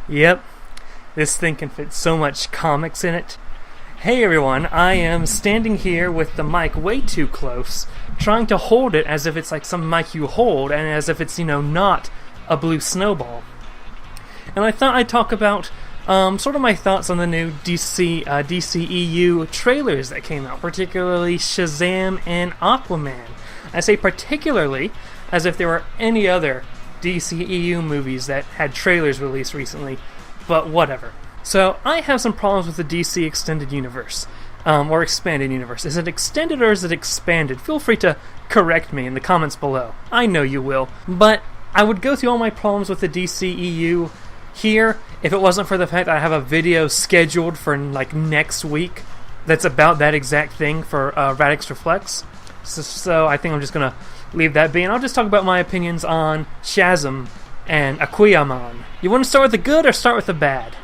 Yep, this thing can fit so much comics in it. Hey everyone, I am standing here with the mic way too close, trying to hold it as if it's like some mic you hold, and as if it's, not a blue snowball. And I thought I'd talk about sort of my thoughts on the new DCEU trailers that came out, particularly Shazam and Aquaman. I say particularly as if there were any other DCEU movies that had trailers released recently, but whatever. So, I have some problems with the DC Extended Universe, or Expanded Universe. Is it extended or is it expanded? Feel free to correct me in the comments below. I know you will. But I would go through all my problems with the DCEU here if it wasn't for the fact that I have a video scheduled for next week that's about that exact thing for Radix Reflex. So I think I'm just going to leave that be, and I'll just talk about my opinions on Shazam and Aquaman. You want to start with the good or start with the bad?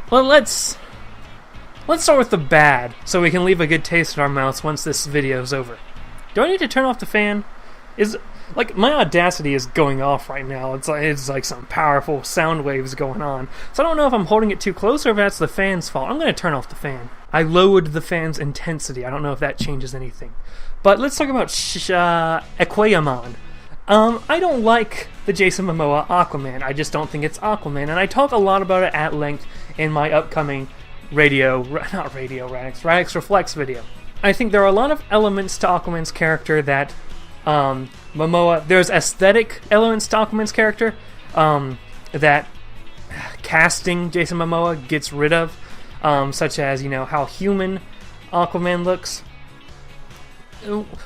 Well, let's start with the bad, so we can leave a good taste in our mouths once this video is over. Do I need to turn off the fan? My Audacity is going off right now. It's like some powerful sound waves going on. So I don't know if I'm holding it too close or if that's the fan's fault. I'm going to turn off the fan. I lowered the fan's intensity. I don't know if that changes anything. But let's talk about Aquaman. I don't like the Jason Momoa Aquaman. I just don't think it's Aquaman. And I talk a lot about it at length in my upcoming Radix Reflex video. I think there are a lot of elements to Aquaman's character that there's aesthetic elements to Aquaman's character that casting Jason Momoa gets rid of, such as, how human Aquaman looks.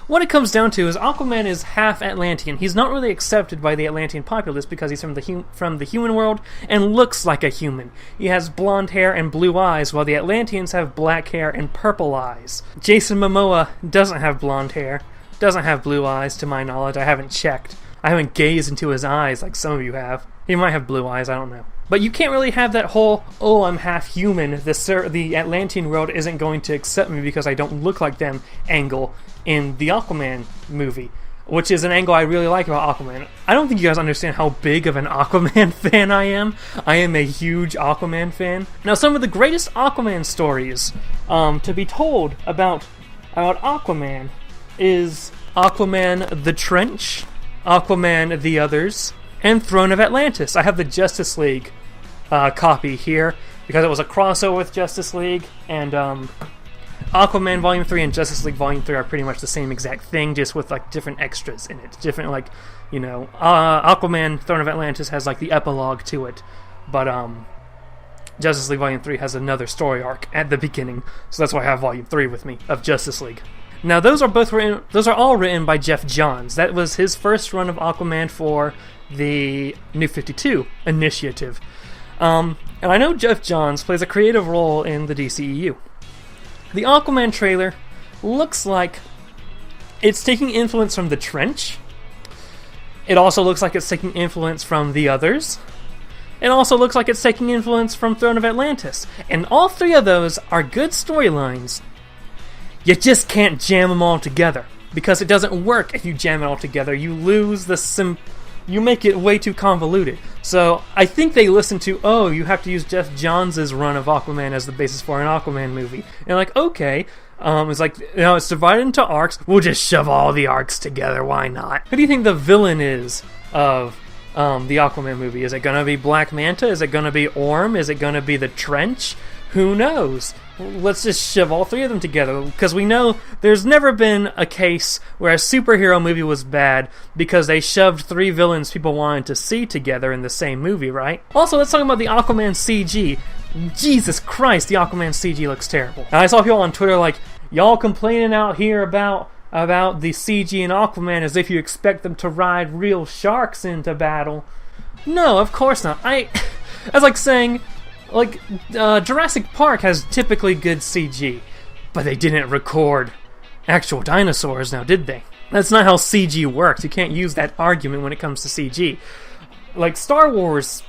What it comes down to is Aquaman is half Atlantean. He's not really accepted by the Atlantean populace because he's from the human world and looks like a human. He has blonde hair and blue eyes, while the Atlanteans have black hair and purple eyes. Jason Momoa doesn't have blonde hair, doesn't have blue eyes, to my knowledge. I haven't checked. I haven't gazed into his eyes like some of you have. He might have blue eyes, I don't know. But you can't really have that whole, I'm half human, the Atlantean world isn't going to accept me because I don't look like them angle in the Aquaman movie, which is an angle I really like about Aquaman. I don't think you guys understand how big of an Aquaman fan I am. I am a huge Aquaman fan. Now, some of the greatest Aquaman stories to be told about Aquaman is Aquaman the Trench, Aquaman the Others, and Throne of Atlantis. I have the Justice League copy here because it was a crossover with Justice League, and Aquaman Volume 3 and Justice League Volume 3 are pretty much the same exact thing, just with different extras in it. Different, Aquaman Throne of Atlantis has the epilogue to it, but Justice League Volume 3 has another story arc at the beginning, so that's why I have Volume 3 with me of Justice League. Now, those are all written by Jeff Johns. That was his first run of Aquaman for the New 52 initiative. And I know Jeff Johns plays a creative role in the DCEU. The Aquaman trailer looks like it's taking influence from The Trench. It also looks like it's taking influence from The Others. It also looks like it's taking influence from Throne of Atlantis. And all three of those are good storylines. You just can't jam them all together, because it doesn't work if you jam it all together. You lose you make it way too convoluted. So I think they listened to, you have to use Jeff Johns' run of Aquaman as the basis for an Aquaman movie. And okay, it's divided into arcs. We'll just shove all the arcs together. Why not? Who do you think the villain is of the Aquaman movie? Is it going to be Black Manta? Is it going to be Orm? Is it going to be the Trench? Who knows? Let's just shove all three of them together, because we know there's never been a case where a superhero movie was bad because they shoved three villains people wanted to see together in the same movie, right? Also, let's talk about the Aquaman CG. Jesus Christ, the Aquaman CG looks terrible. And I saw people on Twitter y'all complaining out here about the CG in Aquaman as if you expect them to ride real sharks into battle. No, of course not. That's like saying, Jurassic Park has typically good CG, but they didn't record actual dinosaurs now, did they? That's not how CG works. You can't use that argument when it comes to CG. Star Wars,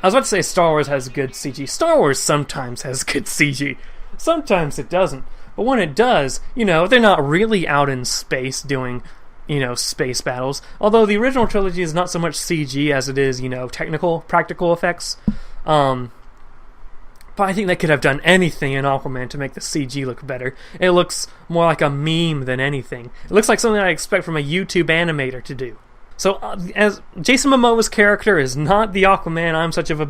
I was about to say Star Wars has good CG. Star Wars sometimes has good CG. Sometimes it doesn't. But when it does, they're not really out in space doing, space battles. Although the original trilogy is not so much CG as it is, technical, practical effects. But I think they could have done anything in Aquaman to make the CG look better. It looks more like a meme than anything. It looks like something I expect from a YouTube animator to do. So, as Jason Momoa's character is not the Aquaman I'm such a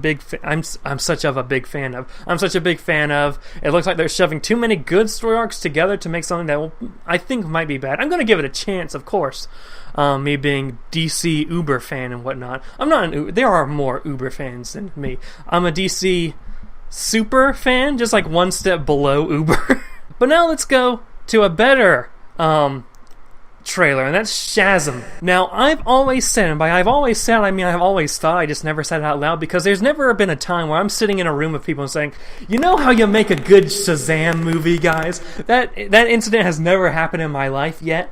big fan of. It looks like they're shoving too many good story arcs together to make something that I think might be bad. I'm going to give it a chance, of course. Me being DC Uber fan and whatnot. I'm not an Uber. There are more Uber fans than me. I'm a DC super fan, just like one step below Uber. But now let's go to a better trailer, and that's Shazam. Now, I've always said, and by I've always said, I mean I've always thought, I just never said it out loud, because there's never been a time where I'm sitting in a room of people and saying, you know how you make a good Shazam movie, guys? That incident has never happened in my life yet.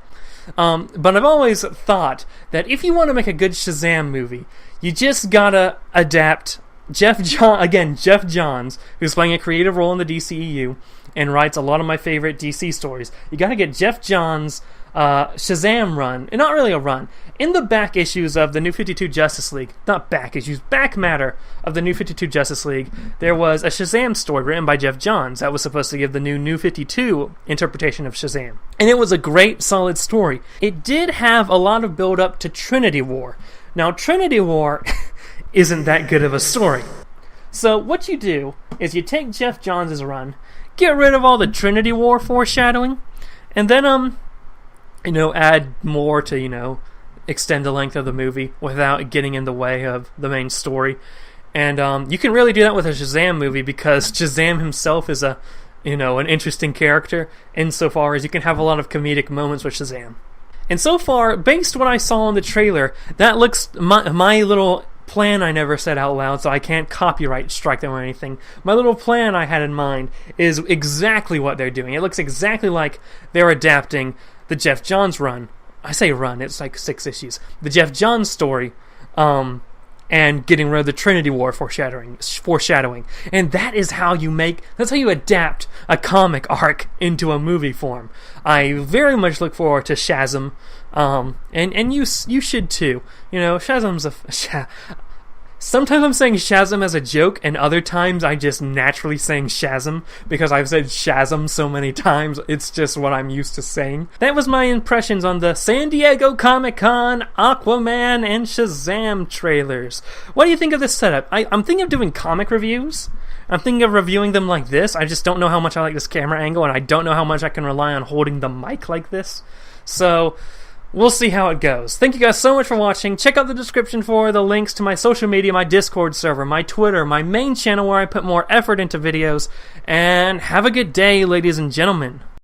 But I've always thought that if you want to make a good Shazam movie, you just gotta adapt Jeff Johns, who's playing a creative role in the DCEU and writes a lot of my favorite DC stories. You gotta get Jeff Johns' Shazam run, and not really a run, in the back issues of the New 52 Justice League, not back issues, back matter of the New 52 Justice League, there was a Shazam story written by Jeff Johns that was supposed to give the New 52 interpretation of Shazam. And it was a great, solid story. It did have a lot of build-up to Trinity War. Now, Trinity War isn't that good of a story. So what you do is you take Jeff Johns' run, get rid of all the Trinity War foreshadowing, and then, add more to, extend the length of the movie without getting in the way of the main story. And you can really do that with a Shazam movie, because Shazam himself is an interesting character insofar as you can have a lot of comedic moments with Shazam. And so far, based on what I saw in the trailer, that looks, my little plan I never said out loud, so I can't copyright strike them or anything. My little plan I had in mind is exactly what they're doing. It looks exactly like they're adapting the Jeff Johns run. I say run, it's like 6 issues. The Jeff Johns story, and getting rid of the Trinity War foreshadowing. And that's how you adapt a comic arc into a movie form. I very much look forward to Shazam, and you should too. Shazam's sometimes I'm saying Shazam as a joke, and other times I just naturally saying Shazam because I've said Shazam so many times. It's just what I'm used to saying. That was my impressions on the San Diego Comic-Con Aquaman and Shazam trailers. What do you think of this setup? I'm thinking of doing comic reviews. I'm thinking of reviewing them like this. I just don't know how much I like this camera angle, and I don't know how much I can rely on holding the mic like this. So we'll see how it goes. Thank you guys so much for watching. Check out the description for the links to my social media, my Discord server, my Twitter, my main channel where I put more effort into videos. And have a good day, ladies and gentlemen.